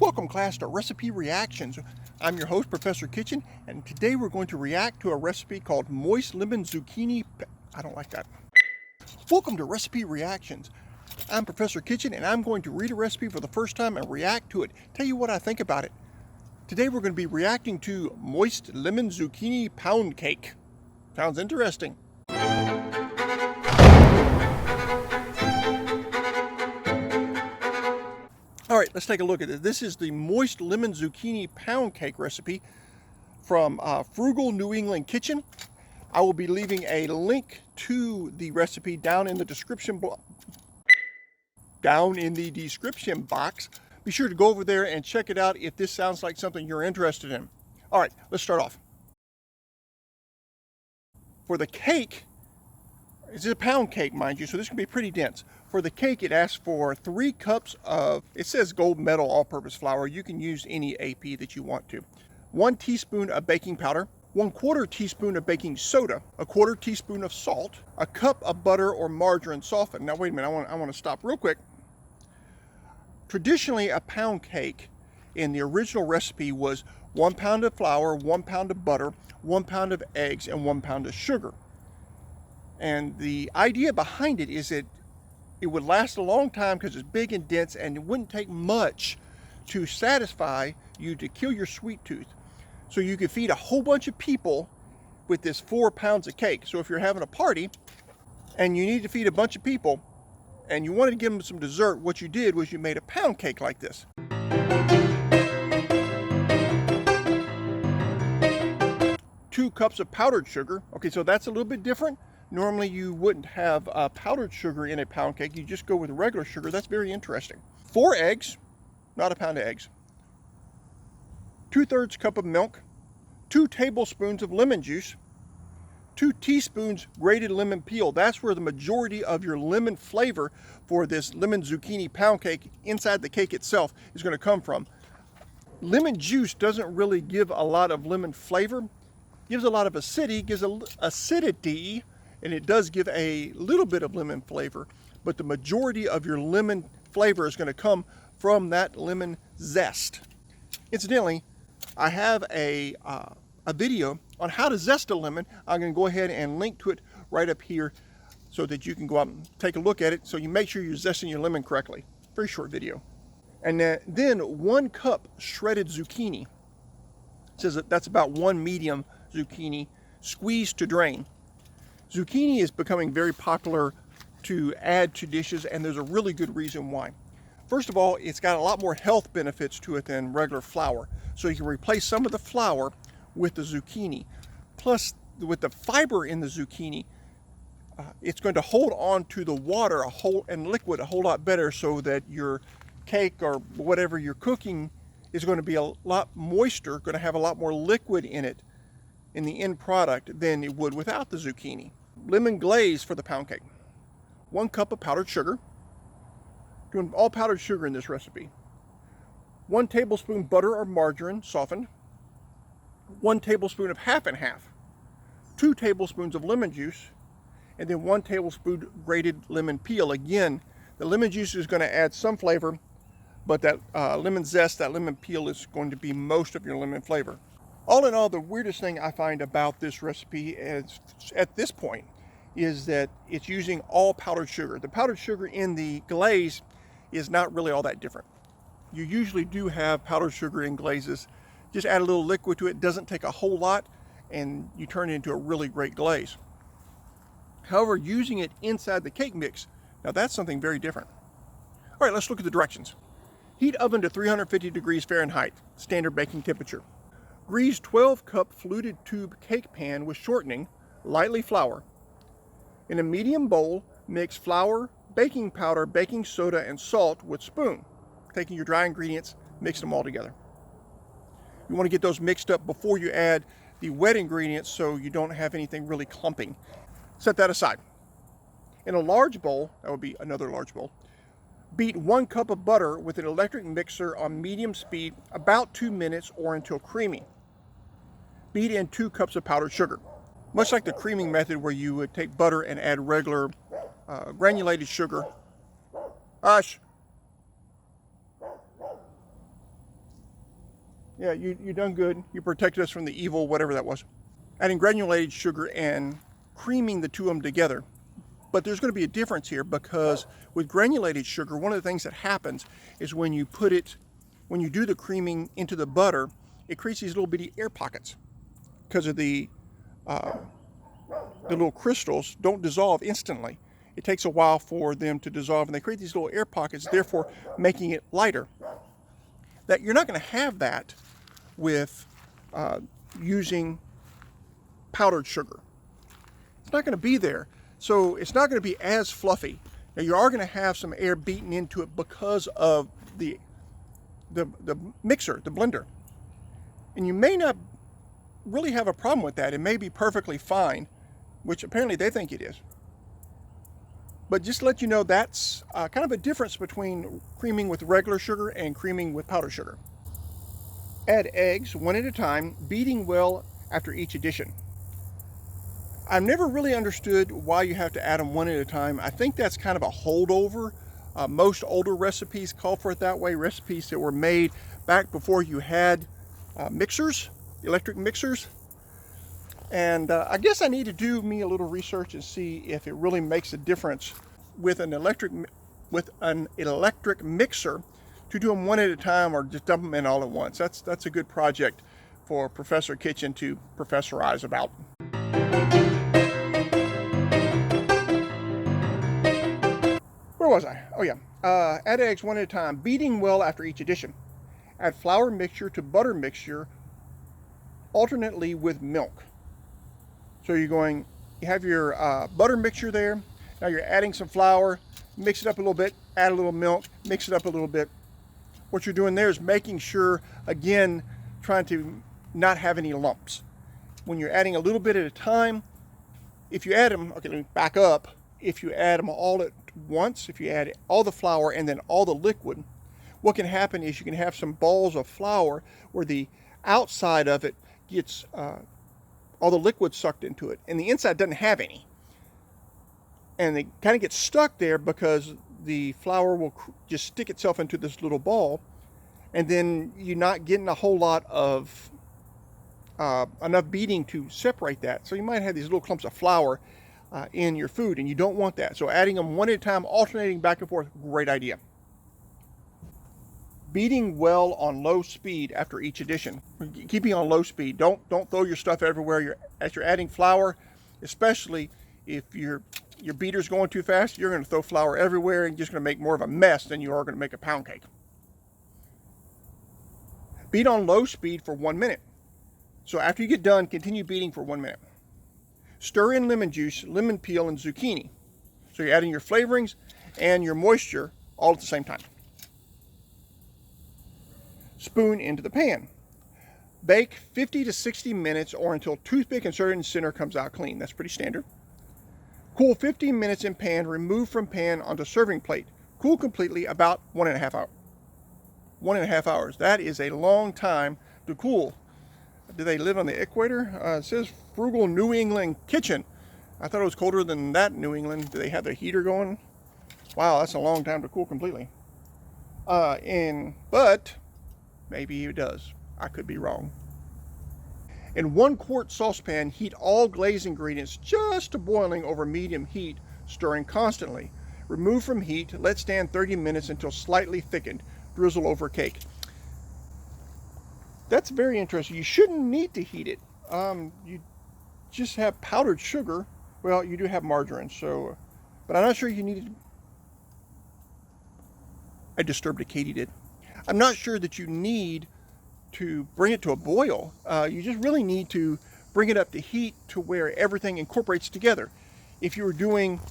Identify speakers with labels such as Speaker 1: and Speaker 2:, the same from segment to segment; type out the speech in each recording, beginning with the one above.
Speaker 1: Welcome class to Recipe Reactions. I'm your host, Professor Kitchen, and today we're going to react to a recipe called Moist Lemon Zucchini. I don't like that. Welcome to Recipe Reactions. I'm Professor Kitchen, and I'm going to read a recipe for the first time and react to it. Tell you what I think about it. Today we're going to be reacting to Moist Lemon Zucchini Pound Cake. Sounds interesting. All right, let's take a look at it. This is the Moist Lemon Zucchini Pound Cake recipe from Frugal New England Kitchen. I will be leaving a link to the recipe down in the description box. Be sure to go over there and check it out if this sounds like something you're interested in. All right, let's start off. For the cake, it's a pound cake, mind you, so this can be pretty dense. For the cake, it asks for 3 cups of, it says gold medal all-purpose flour. You can use any AP that you want to. 1 teaspoon of baking powder, 1/4 teaspoon of baking soda, 1/4 teaspoon of salt, a cup of butter or margarine softened. Now wait a minute, I want to stop real quick. Traditionally, a pound cake in the original recipe was 1 pound of flour, 1 pound of butter, 1 pound of eggs, and 1 pound of sugar. And the idea behind it is that it would last a long time because it's big and dense, and it wouldn't take much to satisfy you to kill your sweet tooth. So you could feed a whole bunch of people with this 4 pounds of cake. So if you're having a party and you need to feed a bunch of people and you wanted to give them some dessert, what you did was you made a pound cake like this. 2 cups of powdered sugar. Okay, so that's a little bit different. Normally you wouldn't have powdered sugar in a pound cake. You just go with regular sugar. That's very interesting. 4 eggs, not a pound of eggs. 2/3 cup of milk. 2 tablespoons of lemon juice. 2 teaspoons grated lemon peel. That's where the majority of your lemon flavor for this lemon zucchini pound cake inside the cake itself is going to come from. Lemon juice doesn't really give a lot of lemon flavor. Gives a lot of acidity, acidity, and it does give a little bit of lemon flavor, but the majority of your lemon flavor is going to come from that lemon zest. Incidentally, I have a video on how to zest a lemon. I'm going to go ahead and link to it right up here so that you can go out and take a look at it, so you make sure you're zesting your lemon correctly. Very short video. And then 1 cup shredded zucchini. It says that that's about 1 medium zucchini, squeezed to drain. Zucchini is becoming very popular to add to dishes, and there's a really good reason why. First of all, it's got a lot more health benefits to it than regular flour. So you can replace some of the flour with the zucchini. Plus, with the fiber in the zucchini, it's going to hold on to the water and liquid a whole lot better, so that your cake or whatever you're cooking is going to be a lot moister, going to have a lot more liquid in it in the end product than it would without the zucchini. Lemon glaze for the pound cake. 1 cup of powdered sugar. Doing all powdered sugar in this recipe. 1 tablespoon butter or margarine softened. 1 tablespoon of half and half. 2 tablespoons of lemon juice. And then 1 tablespoon grated lemon peel. Again, the lemon juice is going to add some flavor, but that lemon zest, that lemon peel is going to be most of your lemon flavor. All in all, the weirdest thing I find about this recipe at this point is that it's using all powdered sugar. The powdered sugar in the glaze is not really all that different. You usually do have powdered sugar in glazes. Just add a little liquid to it. It doesn't take a whole lot, and you turn it into a really great glaze. However, using it inside the cake mix, now that's something very different. All right, let's look at the directions. Heat oven to 350 degrees Fahrenheit, standard baking temperature. Grease 12-cup fluted tube cake pan with shortening, lightly flour. In a medium bowl, mix flour, baking powder, baking soda, and salt with spoon. Taking your dry ingredients, mix them all together. You want to get those mixed up before you add the wet ingredients so you don't have anything really clumping. Set that aside. In a large bowl, that would be another large bowl, beat 1 cup of butter with an electric mixer on medium speed about 2 minutes or until creamy. Beat in 2 cups of powdered sugar. Much like the creaming method where you would take butter and add regular granulated sugar. Yeah, you done good. You protected us from the evil, whatever that was. Adding granulated sugar and creaming the two of them together. But there's going to be a difference here, because with granulated sugar, one of the things that happens is when you do the creaming into the butter, it creates these little bitty air pockets because of the little crystals don't dissolve instantly. It takes a while for them to dissolve, and they create these little air pockets, therefore making it lighter. That you're not going to have that with using powdered sugar. It's not going to be there, so it's not going to be as fluffy. Now you are going to have some air beaten into it because of the mixer, the blender, and you may not really have a problem with that. It may be perfectly fine, which apparently they think it is. But just to let you know, that's kind of a difference between creaming with regular sugar and creaming with powdered sugar. Add eggs one at a time, beating well after each addition. I've never really understood why you have to add them one at a time. I think that's kind of a holdover. Most older recipes call for it that way, recipes that were made back before you had mixers, electric mixers. And I guess I need to do me a little research and see if it really makes a difference with an electric mixer to do them one at a time or just dump them in all at once. That's a good project for Professor Kitchen to professorize about. Where was I? Oh yeah. Add eggs one at a time, beating well after each addition. Add flour mixture to butter mixture alternately with milk. So you have your butter mixture there. Now you're adding some flour, mix it up a little bit, add a little milk, mix it up a little bit. What you're doing there is making sure, again, trying to not have any lumps. When you're adding a little bit at a time, if you add them, okay, let me back up. If you add them all at once, if you add all the flour and then all the liquid, what can happen is you can have some balls of flour where the outside of it gets all the liquid sucked into it, and the inside doesn't have any. And it kind of gets stuck there because the flour will just stick itself into this little ball, and then you're not getting a whole lot of enough beating to separate that. So you might have these little clumps of flour in your food, and you don't want that. So adding them one at a time, alternating back and forth, great idea. Beating well on low speed after each addition. Keeping on low speed. Don't throw your stuff everywhere. As you're adding flour, especially if your beater's going too fast, you're going to throw flour everywhere and just going to make more of a mess than you are going to make a pound cake. Beat on low speed for 1 minute. So after you get done, continue beating for 1 minute. Stir in lemon juice, lemon peel, and zucchini. So you're adding your flavorings and your moisture all at the same time. Spoon into the pan. Bake 50 to 60 minutes or until toothpick inserted in the center comes out clean. That's pretty standard. Cool 15 minutes in pan, remove from pan onto serving plate. Cool completely about 1.5 hours. 1.5 hours. That is a long time to cool. Do they live on the equator? It says frugal New England kitchen. I thought it was colder than that in New England. Do they have their heater going? Wow, that's a long time to cool completely. But maybe it does. I could be wrong. In 1 quart saucepan, heat all glazed ingredients just to boiling over medium heat, stirring constantly. Remove from heat, let stand 30 minutes until slightly thickened. Drizzle over cake. That's very interesting. You shouldn't need to heat it. You just have powdered sugar. Well, you do have margarine, so, but I'm not sure you needed. I disturbed it. Katie did. I'm not sure that you need to bring it to a boil. You just really need to bring it up to heat to where everything incorporates together. If you were doing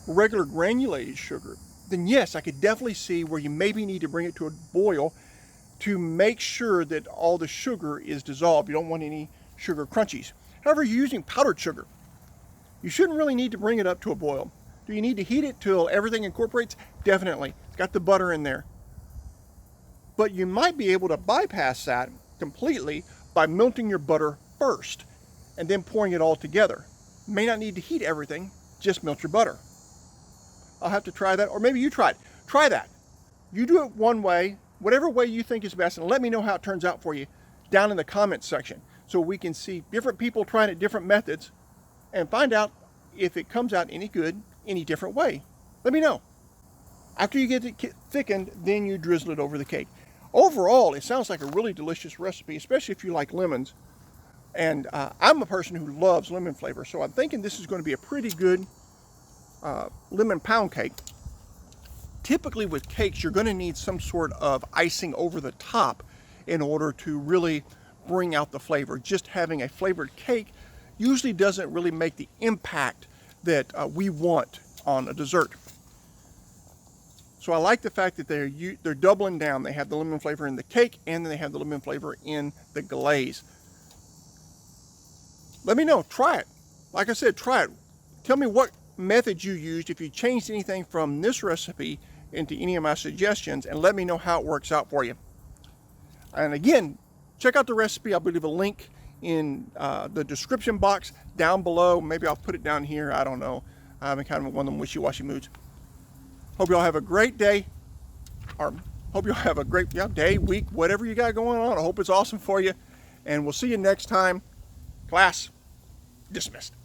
Speaker 1: regular granulated sugar, then yes, I could definitely see where you maybe need to bring it to a boil to make sure that all the sugar is dissolved. You don't want any sugar crunchies. However, you're using powdered sugar. You shouldn't really need to bring it up to a boil. Do you need to heat it till everything incorporates? Definitely. It's got the butter in there. But you might be able to bypass that completely by melting your butter first and then pouring it all together. You may not need to heat everything, just melt your butter. I'll have to try that, or maybe you try it. Try that. You do it one way, whatever way you think is best, and let me know how it turns out for you down in the comments section, so we can see different people trying it different methods and find out if it comes out any good, any different way. Let me know. After you get it thickened, then you drizzle it over the cake. Overall, it sounds like a really delicious recipe, especially if you like lemons. And I'm a person who loves lemon flavor, so I'm thinking this is going to be a pretty good lemon pound cake. Typically with cakes, you're going to need some sort of icing over the top in order to really bring out the flavor. Just having a flavored cake usually doesn't really make the impact that we want on a dessert. So I like the fact that they're doubling down. They have the lemon flavor in the cake, and then they have the lemon flavor in the glaze. Let me know. Try it. Like I said, try it. Tell me what method you used, if you changed anything from this recipe into any of my suggestions, and let me know how it works out for you. And again, check out the recipe. I'll leave a link in the description box down below. Maybe I'll put it down here. I don't know. I'm in kind of one of them wishy-washy moods. Hope you all have a great day, or hope you all have a great day, week, whatever you got going on. I hope it's awesome for you, and we'll see you next time. Class dismissed.